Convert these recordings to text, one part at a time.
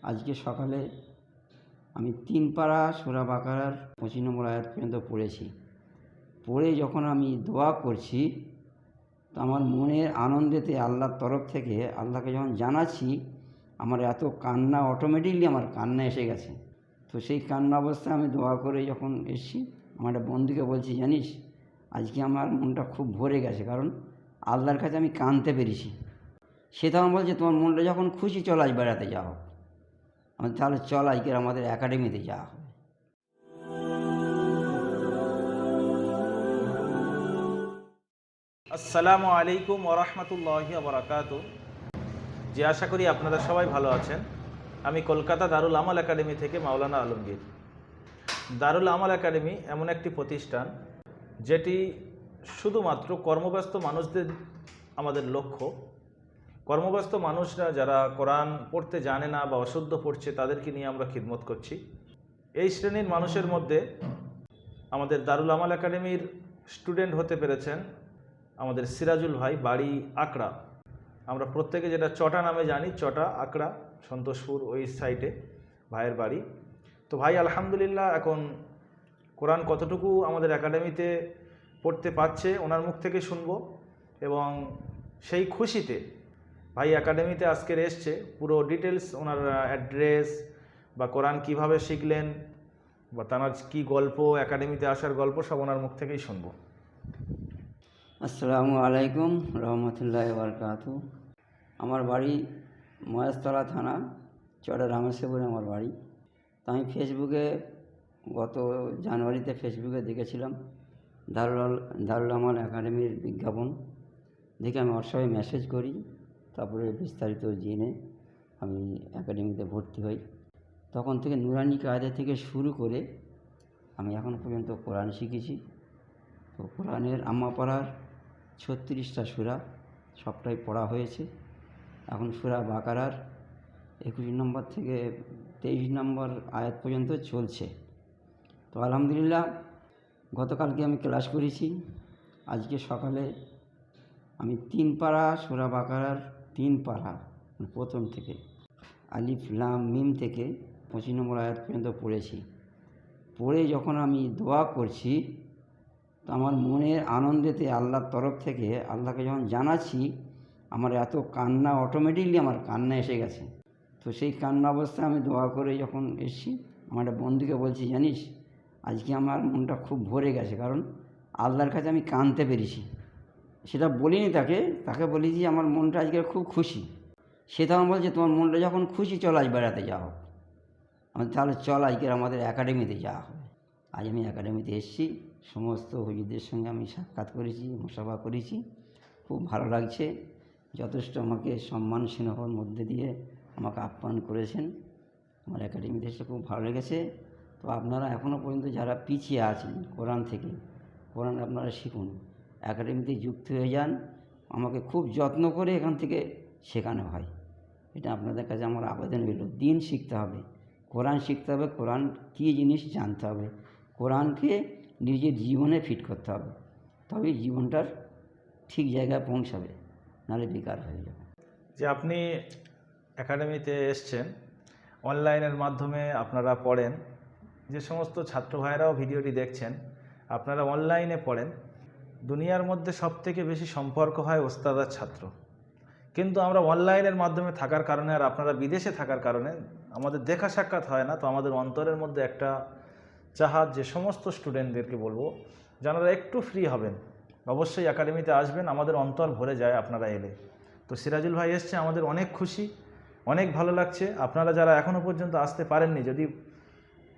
আজকে সকালে আমি 3 পারা সূরা বাকারার 25 নম্বর আয়াত পর্যন্ত পড়েছি। পড়ে যখন আমি দোয়া করছি, তো আমার মনের আনন্দেতে আল্লাহর তরফ থেকে আল্লাহকে যখন জানাচ্ছি, আমার এত কান্না অটোমেটিকলি আমার কান্না এসে গেছে। তো সেই কান্না অবস্থায় আমি দোয়া করে যখন এসেছি, আমার একটা বন্ধুকে বলছি, জানিস আজকে আমার মনটা খুব ভরে গেছে, কারণ আল্লাহর কাছে আমি কাঁদতে পেরেছি। সে তখন বলছে, তোমার মনটা যখন খুশি চল আজ বেড়াতে যাও। আমি তাহলে চল আজকের আমাদের একাডেমিতে যাওয়া হবে। আসসালামু আলাইকুম ওরহমতুল্লাহি ওবরাকাতুহু। জি, আশা করি আপনারা সবাই ভালো আছেন। আমি কলকাতা দারুল আমাল একাডেমি থেকে মাওলানা আলমগীর। দারুল আমাল একাডেমি এমন একটি প্রতিষ্ঠান যেটি শুধুমাত্র কর্মব্যস্ত মানুষদের আমাদের লক্ষ্য। কর্মব্যস্ত মানুষরা যারা কোরআন পড়তে জানে না বা অশুদ্ধ পড়ছে, তাদেরকে নিয়ে আমরা খিদমত করছি। এই শ্রেণীর মানুষের মধ্যে আমাদের দারুল আমাল একাডেমির স্টুডেন্ট হতে পেরেছেন আমাদের সিরাজুল ভাই, বাড়ি আকড়া। আমরা প্রত্যেকে যেটা চটা নামে জানি, চটা আকড়া সন্তোষপুর ওই সাইটে ভাইয়ের বাড়ি। তো ভাই আলহামদুলিল্লাহ এখন কোরআন কতটুকু আমাদের একাডেমিতে পড়তে পারছে ওনার মুখ থেকে শুনবো, এবং সেই খুশিতে ভাই একাডেমিতে আজকের এসছে পুরো ডিটেলস, ওনার অ্যাড্রেস বা কোরআন কিভাবে শিখলেন বা তার কী গল্প, একাডেমিতে আসার গল্প সব ওনার মুখ থেকেই শুনবো। আসসালামু আলাইকুম রহমতুল্লাহি ওয়া বারাকাতুহু। আমার বাড়ি মহেশতলা থানা, চটা রামেশ্বরে আমার বাড়ি। তো আমি ফেসবুকে গত জানুয়ারিতে দেখেছিলাম দারুল আমাল একাডেমির বিজ্ঞাপন দেখে আমি হোয়াটসঅ্যাপে মেসেজ করি। তারপরে বিস্তারিত জেনে আমি একাডেমিতে ভর্তি হই। তখন থেকে নুরানি কায়দা থেকে শুরু করে আমি এখন পর্যন্ত কোরআন শিখেছি। তো কোরআনের আম্মা পাড়ার 36টা সূরা সবটাই পড়া হয়েছে। এখন সূরা বাকারার 21 নম্বর থেকে 23 নম্বর আয়াত পর্যন্ত চলছে। তো আলহামদুলিল্লাহ, গতকালকে আমি ক্লাস করেছি। আজকে সকালে আমি 3 পারা সূরা বাকারার 3 পারা প্রথম থেকে আলিফ লাম মিম থেকে 25 নম্বর আয়াত পর্যন্ত পড়েছি। পড়ে যখন আমি দোয়া করছি, তো আমার মনের আনন্দেতে আল্লাহর তরফ থেকে আল্লাহকে যখন জানাচ্ছি, আমার এত কান্না অটোমেটিকলি আমার কান্না এসে গেছে। তো সেই কান্না অবস্থায় আমি দোয়া করে যখন এসেছি, আমার একটা বন্ধুকে বলছি, জানিস আজকে আমার মনটা খুব ভরে গেছে, কারণ আল্লাহর কাছে আমি কাঁদতে পেরেছি। সেটা বলিনি তাকে বলেছি আমার মনটা আজকে খুব খুশি। সে তখন বলছে, তোমার মনটা যখন খুশি চল আজ বেড়াতে যাও। আমি তাহলে চল আজকের আমাদের একাডেমিতে যাওয়া হবে। আজ আমি একাডেমিতে এসেছি, সমস্ত হুজুরদের সঙ্গে আমি সাক্ষাৎ করেছি, মুসাফা করেছি। খুব ভালো লাগছে। যথেষ্ট আমাকে সম্মান স্নেহর মধ্যে দিয়ে আমাকে আপ্যায়ন করেছেন। আমার একাডেমিতে এসে খুব ভালো লেগেছে। তো আপনারা এখনও পর্যন্ত যারা পিছিয়ে আছেন কোরআন থেকে, কোরআন আপনারা শিখুন, একাডেমিতে যুক্ত হয়ে যান। আমাকে খুব যত্ন করে এখান থেকে শেখানো হয়। এটা আপনাদের কাছে আমার আবেদন রইল। দিন শিখতে হবে, কোরআন শিখতে হবে, কোরআন কী জিনিস জানতে হবে, কোরআনকে নিজের জীবনে ফিট করতে হবে, তবেই জীবনটার ঠিক জায়গায় পৌঁছাবে, নাহলে বেকার হয়ে যাবে। যে আপনি একাডেমিতে এসছেন, অনলাইনের মাধ্যমে আপনারা পড়েন, যে সমস্ত ছাত্র ভাইয়েরাও ভিডিওটি দেখছেন, আপনারা অনলাইনে পড়েন। দুনিয়ার মধ্যে সবথেকে বেশি সম্পর্ক হয় ওস্তাদ আর ছাত্র, কিন্তু আমরা অনলাইনের মাধ্যমে থাকার কারণে আর আপনারা বিদেশে থাকার কারণে আমাদের দেখা সাক্ষাৎ হয় না। তো আমাদের অন্তরের মধ্যে একটা চাহাত, যে সমস্ত স্টুডেন্টদেরকে বলবো যারা একটু ফ্রি হবেন অবশ্যই একাডেমিতে আসবেন, আমাদের অন্তর ভরে যায় আপনারা এলে। তো সিরাজুল ভাই এসছে, আমাদের অনেক খুশি, অনেক ভালো লাগছে। আপনারা যারা এখনও পর্যন্ত আসতে পারেননি, যদি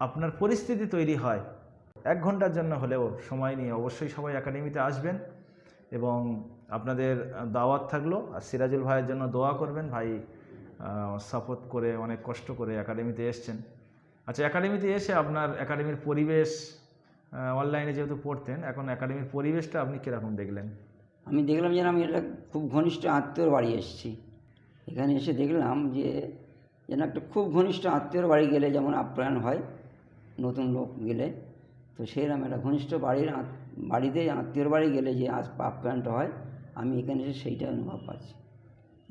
আপনার পরিস্থিতি তৈরি হয় 1 ঘন্টার জন্য হলেও সময় নিয়ে অবশ্যই সবাই একাডেমিতে আসবেন, এবং আপনাদের দাওয়াত থাকলো। আর সিরাজুল ভাইয়ের জন্য দোয়া করবেন। ভাই সাপোর্ট করে অনেক কষ্ট করে একাডেমিতে এসছেন। আচ্ছা, একাডেমিতে এসে আপনার একাডেমির পরিবেশ, অনলাইনে যেহেতু পড়তেন, এখন একাডেমির পরিবেশটা আপনি কীরকম দেখলেন? আমি দেখলাম যেন আমি একটা খুব ঘনিষ্ঠ আত্মীয়র বাড়ি এসেছি। এখানে এসে দেখলাম যে যেন একটা খুব ঘনিষ্ঠ আত্মীয়র বাড়ি গেলে যেমন আপ্যায়ন হয় নতুন লোক গেলে, তো সেরকম একটা ঘনিষ্ঠ বাড়িতে আত্মীয়র বাড়ি গেলে যে আপ্যায়নটা হয়, আমি এখানে এসে সেইটা অনুভব পাচ্ছি।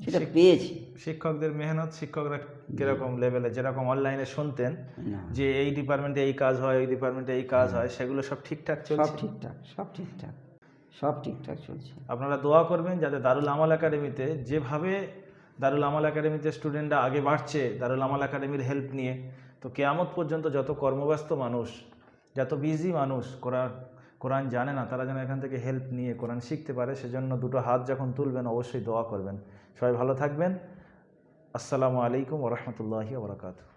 সেটা পেয়েছি। শিক্ষকদের মেহনত, শিক্ষকরা কিরকম লেভেলে, যেরকম অনলাইনে শুনতেন না, যে এই ডিপার্টমেন্টে এই কাজ হয়, ওই ডিপার্টমেন্টে এই কাজ হয়, সেগুলো সব ঠিকঠাক সব চলছে? ঠিকঠাক, সব ঠিকঠাক, সব ঠিকঠাক চলছে। আপনারা দোয়া করবেন যাতে দারুল আমাল একাডেমিতে, যেভাবে দারুল আমাল একাডেমিতে স্টুডেন্টরা আগে বাড়ছে দারুল আমাল একাডেমির হেল্প নিয়ে, তো কেয়ামত পর্যন্ত যত কর্মব্যস্ত মানুষ, যত বিজি মানুষ কোরআন জানে না, তারা যেন এখান থেকে হেল্প নিয়ে কোরআন শিখতে পারে। সেজন্য দুটো হাত যখন তুলবেন অবশ্যই দোয়া করবেন। সবাই ভালো থাকবেন। আসসালামু আলাইকুম ওয়া রাহমাতুল্লাহি ওয়া বারাকাতুহু।